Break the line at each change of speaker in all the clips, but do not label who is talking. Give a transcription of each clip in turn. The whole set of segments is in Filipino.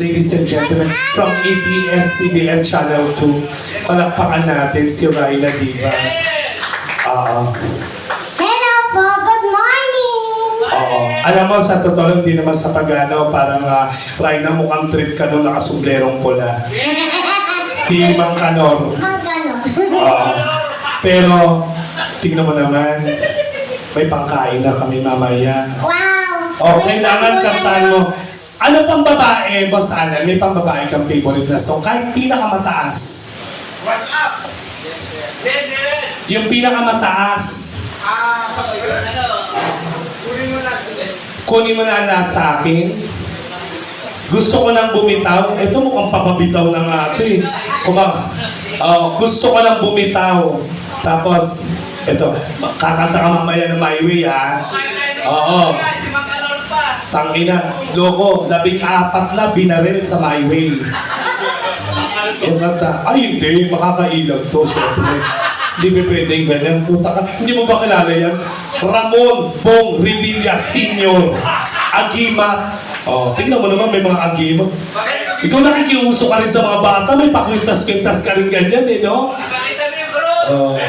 ladies and gentlemen, from ABS-CBN Channel 2. Palakpakan natin si Rhina Diva.
Hello po, good morning!
Oo. Alam mo, sa totoo lang, di naman sa pag-ano, parang Rhina, mukhang trip ka nung nakasublerong pula. Si Mang Kanor.
Magkano?
Oo. Pero, tingnan mo naman, may pangkain na kami mamaya.
Wow!
Kailangan kantahan mo. Ano pang babae, Boss Alan? May pang babae kang favorite na song? Kahit pinakamataas.
What's up?
Yung pinakamataas.
Kunin mo na.
Kunin mo na lahat sa akin. Gusto ko nang bumitaw. Ito mukhang papabitaw na nga ito eh. Gusto ko nang bumitaw. Tapos, ito, kakanta ka mamaya ng My Way, ha? Oo.
Si Mang Kanor pa.
Tangina, loko, 14 na binaril sa My Way. Yung kanta, ay hindi, makakailag to, syempre. Hindi pa pwedeng ganyan. Puta ka, hindi mo ba kilala yan? Ramon Bong Revilla Sr. Agima. Tingnan mo naman, may mga agima. Ikaw nakikiuso ka rin sa mga bata, may pakwintas-kwintas ka rin ganyan eh, no?
Pakita mo yung group.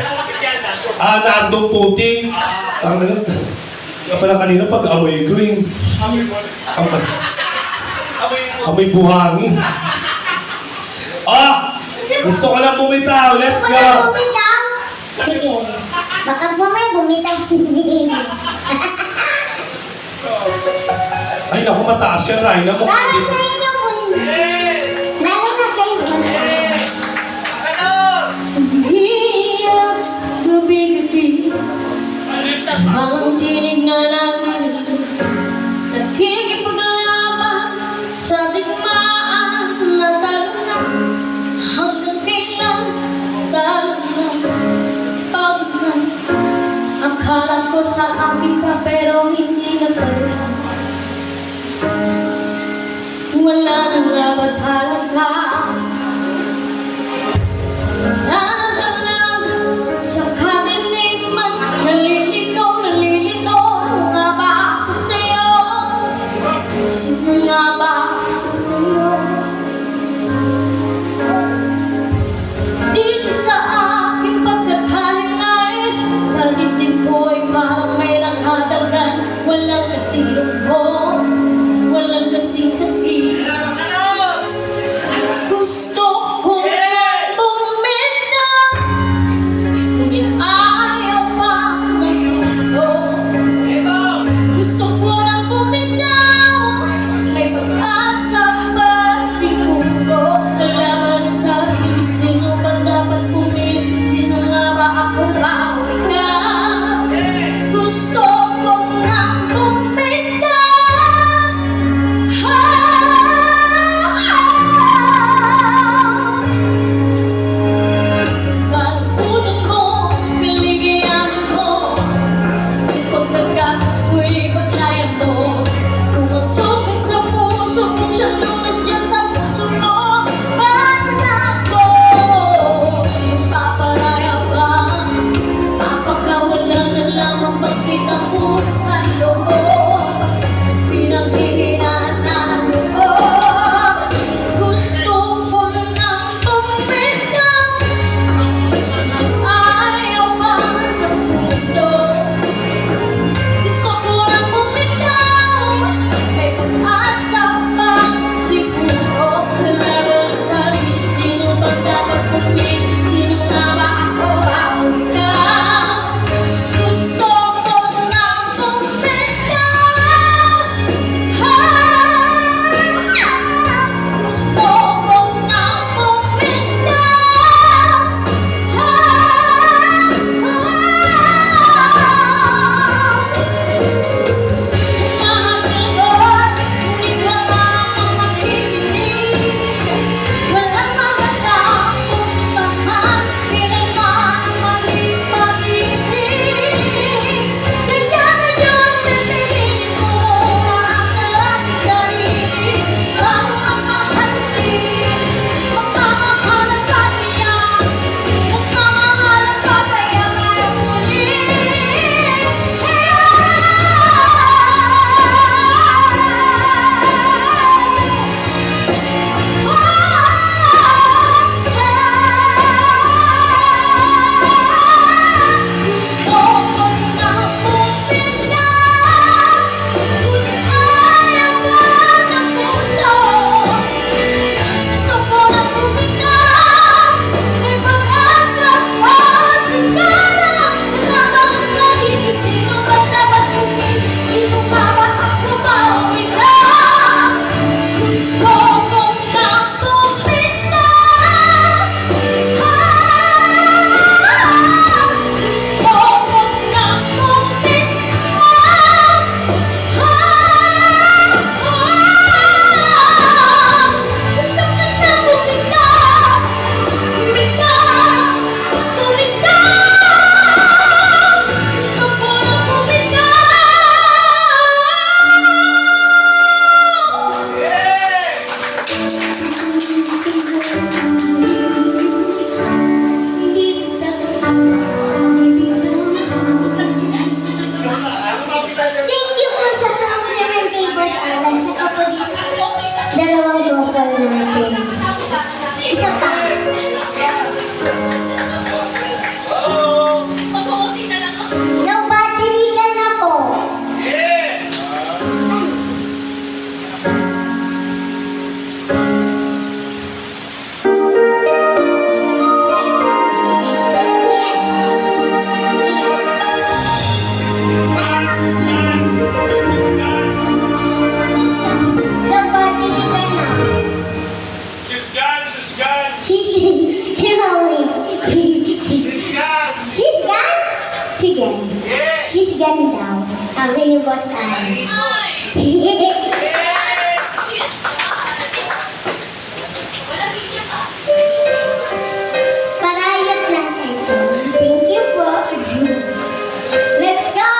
Nandong puting. Kaya pala kanina pag amoy green. Amoy buhangin. Gusto ko lang bumitaw. Let's
Gusto
go.
ko na bumitaw? Sige. Baka bumay, bumitaw.
Ay naku, mataas yan, Rhina.
Para sa inyo po. Lalo na kayo.
Kanor!
Iyak na bigati ang tinig na namin nakikipaglaban sa digmaan na talo na hanggang kailan talo na pagod na akala ko sa akin pa pero hindi na pala wala nang labat halaga sa kadiliman, nalilito nga ba ako sa'yo? Sino nga ba ako sa'yo? Dito sa aking pagkakahilain, sa dibdib ko ay parang may nakadagan. Walang kasing lungkot, walang kasing sakit.
Mang Kanor!
ipagdasal natin. Isa pa.
Oh!
Nagpatiligan na po.
Yeah!
Nagpatiligan na.
She's gone! She's gone!
She's going.
She's gone!
She's gone? Sige.
Yeah!
She's gone daw. Sabi ni Boss Ann.
Yeah!
Parayat lang ito. Thank you po. Let's go!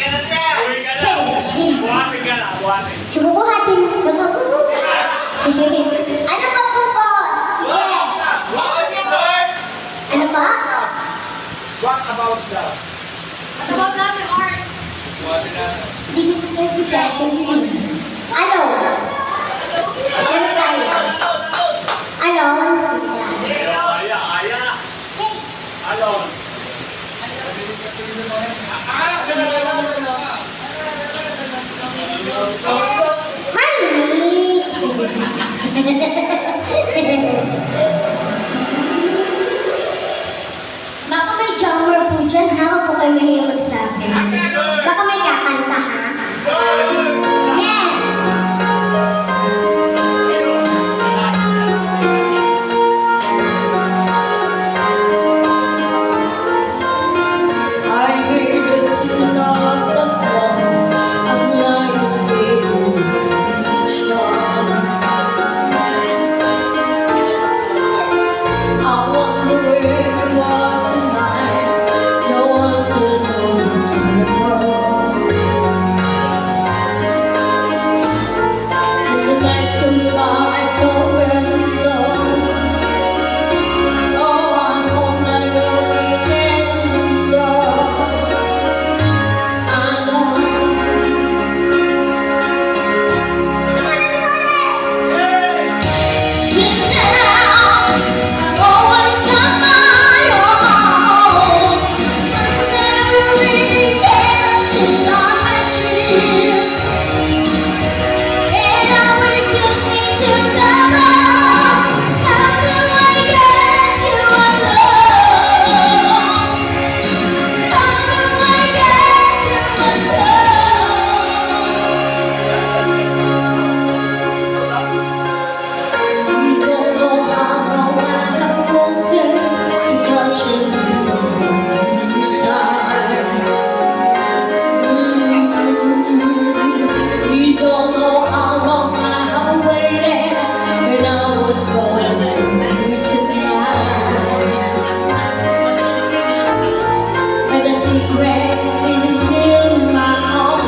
Kailan ka?
Uwi ka na. Buwasin ka na, buwasin.
Bubuhatin. Ano pa po, boss? Sige.
What Lord?
Ano pa?
What about love?
Ano ba namin, Art? Hindi ko po kayo second. Ano? Ano tayo? Ano?
Aya, aya. Alon.
Mali! Baka may jammer po dyan, ha? Huwag po kayo mahiya magsabi. Baka may kakanta, ha? Yeah!
I heard it's not the one. I'm lying here in speech. I wonder where you are tonight. No one to hold to the world. And the nights goes by so very slow. Oh, I hope that you'll remember. I know. I've always got my own. Never really cared till I met you. And now we just need to know. How do I get you alone? How do I get you alone? You don't know how long I have wanted to touch you so many times. You don't know how long I have waited, and I was going to meet tonight. And the secret is still in my heart,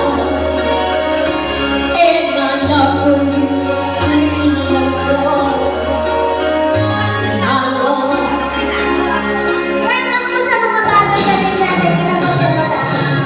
and my love for you is still love. And I know.
Welcome po sa mga bagong dating natin kinakasabataan.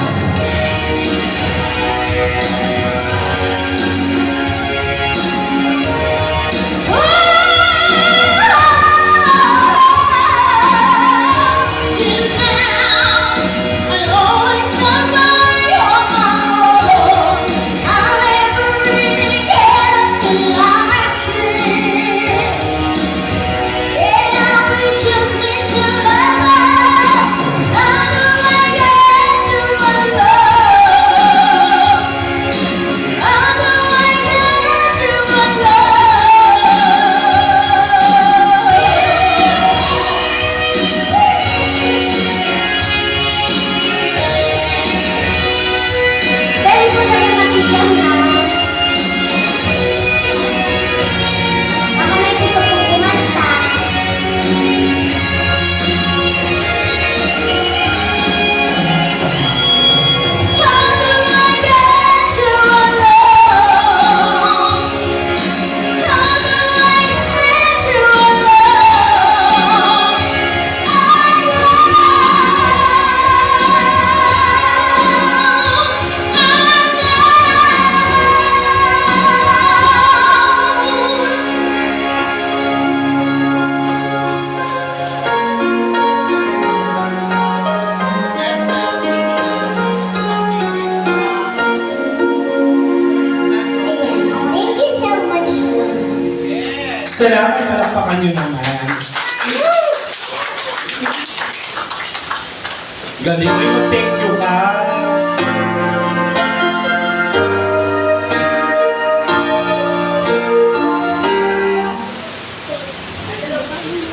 Dahil po tayo matigyan na. Baka may gusto pong kumanta. Thank you so much.
Salamat, palakpakan nyo naman. Galing mo, thank you ka.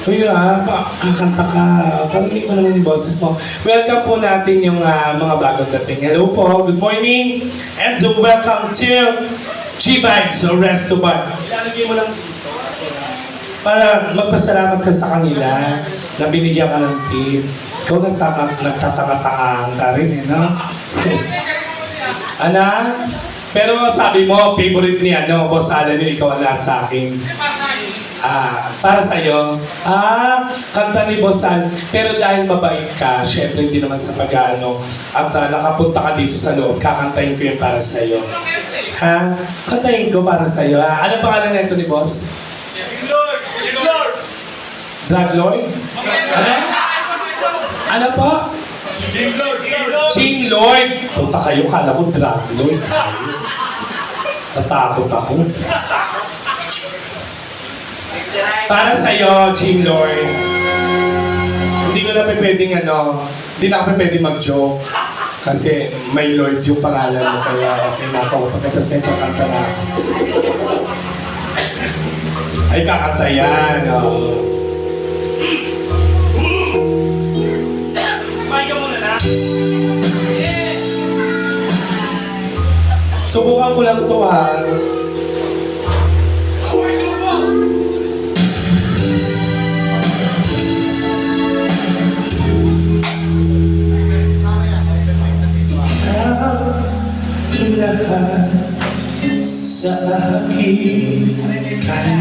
Uy, kakanta ka. Parinig mo naman yung boses mo. Welcome po natin yung mga bagong dating. Hello po, good morning. And welcome to G-Vibes or Resto Bar. Ilalagay mo lang dito. Para magpasalamat ka sa kanila na binigyan ka ng tip. Ikaw nagtatanga-tangang ka rin, eh, no? Ana? Pero sabi mo, favorite ni Boss Alan, yung ikaw ang lahat sa akin. Para sa'yo. Kanta ni Boss Alan. Pero dahil mabait ka, syempre hindi naman sa pag-ano, at nakapunta ka dito sa loob, kakantahin ko yung para sa'yo. Kantahin ko para sa'yo. Ano pangalan nito ni Boss?
Lord!
Drug Lord? Ano? Ano po? Ching Lord! Punta kayo, kala ko Drug Lord. Natakot ako. Para sa'yo, Ching Lord. Hindi ko na pwedeng hindi na ako pwedeng mag-joke. Kasi may Lord yung pangalan mo, kaya okay na ako. Pagkatas na ito, kanta na ako. Ay, kakanta yan. Subukan ko lang ito, Lahat sa akin, kahit